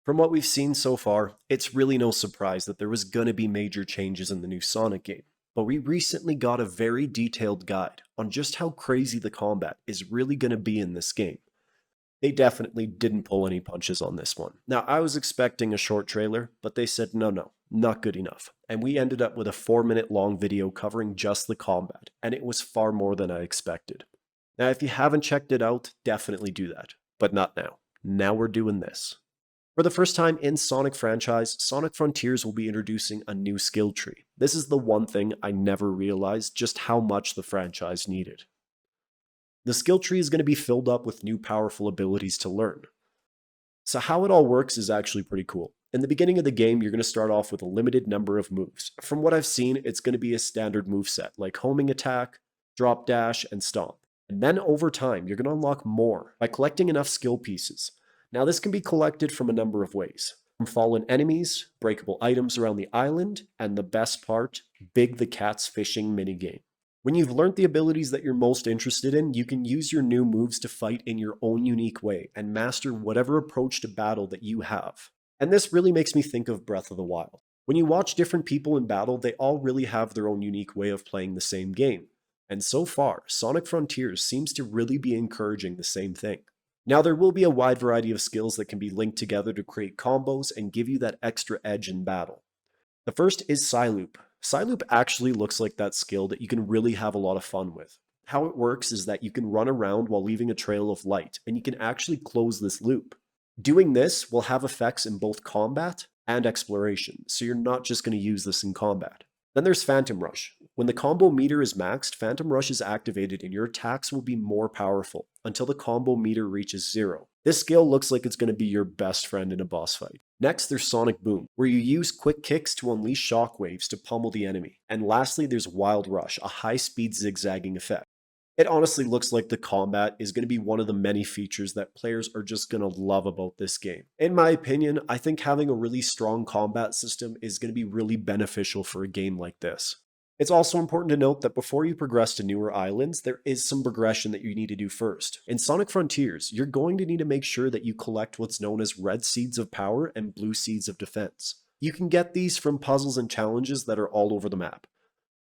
From what we've seen so far, it's really no surprise that there was going to be major changes in the new Sonic game. But we recently got a very detailed guide on just how crazy the combat is really going to be in this game. They definitely didn't pull any punches on this one. Now, I was expecting a short trailer, but they said no, not good enough. And we ended up with a 4-minute long video covering just the combat, and it was far more than I expected. Now, if you haven't checked it out, definitely do that. But not now. Now we're doing this. For the first time in Sonic franchise, Sonic Frontiers will be introducing a new skill tree. This is the one thing I never realized just how much the franchise needed. The skill tree is going to be filled up with new powerful abilities to learn. So how it all works is actually pretty cool. In the beginning of the game, you're going to start off with a limited number of moves. From what I've seen, it's going to be a standard moveset like homing attack, drop dash, and stomp. And then over time, you're going to unlock more by collecting enough skill pieces. Now this can be collected from a number of ways. From fallen enemies, breakable items around the island, and the best part, Big the Cat's fishing minigame. When you've learned the abilities that you're most interested in, you can use your new moves to fight in your own unique way and master whatever approach to battle that you have. And this really makes me think of Breath of the Wild. When you watch different people in battle, they all really have their own unique way of playing the same game. And so far, Sonic Frontiers seems to really be encouraging the same thing. Now there will be a wide variety of skills that can be linked together to create combos and give you that extra edge in battle. The first is Psyloop. Psyloop actually looks like that skill that you can really have a lot of fun with. How it works is that you can run around while leaving a trail of light, and you can actually close this loop. Doing this will have effects in both combat and exploration, so you're not just going to use this in combat. Then there's Phantom Rush. When the combo meter is maxed, Phantom Rush is activated and your attacks will be more powerful until the combo meter reaches 0. This skill looks like it's going to be your best friend in a boss fight. Next, there's Sonic Boom, where you use quick kicks to unleash shockwaves to pummel the enemy. And lastly, there's Wild Rush, a high-speed zigzagging effect. It honestly looks like the combat is going to be one of the many features that players are just going to love about this game. In my opinion, I think having a really strong combat system is going to be really beneficial for a game like this. It's also important to note that before you progress to newer islands, there is some progression that you need to do first. In Sonic Frontiers, you're going to need to make sure that you collect what's known as red seeds of power and blue seeds of defense. You can get these from puzzles and challenges that are all over the map.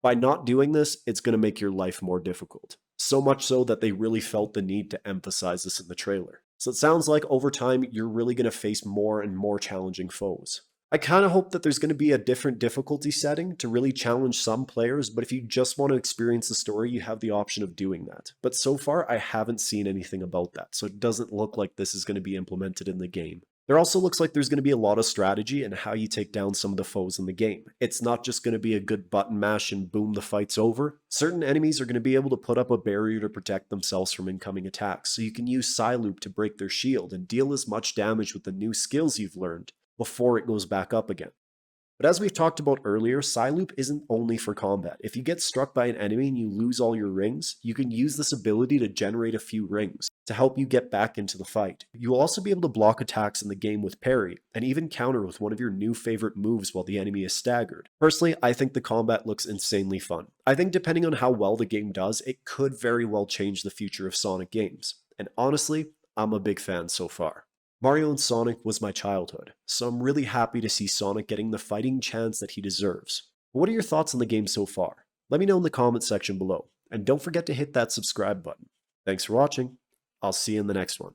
By not doing this, it's going to make your life more difficult. So much so that they really felt the need to emphasize this in the trailer. So it sounds like over time, you're really going to face more and more challenging foes. I kind of hope that there's going to be a different difficulty setting to really challenge some players, but if you just want to experience the story, you have the option of doing that. But so far, I haven't seen anything about that, so it doesn't look like this is going to be implemented in the game. There also looks like there's going to be a lot of strategy in how you take down some of the foes in the game. It's not just going to be a good button mash and boom, the fight's over. Certain enemies are going to be able to put up a barrier to protect themselves from incoming attacks, so you can use Psyloop to break their shield and deal as much damage with the new skills you've learned before it goes back up again. But as we've talked about earlier, Psyloop isn't only for combat. If you get struck by an enemy and you lose all your rings, you can use this ability to generate a few rings to help you get back into the fight. You will also be able to block attacks in the game with parry, and even counter with one of your new favorite moves while the enemy is staggered. Personally, I think the combat looks insanely fun. I think depending on how well the game does, it could very well change the future of Sonic games. And honestly, I'm a big fan so far. Mario and Sonic was my childhood, so I'm really happy to see Sonic getting the fighting chance that he deserves. What are your thoughts on the game so far? Let me know in the comment section below, and don't forget to hit that subscribe button. Thanks for watching. I'll see you in the next one.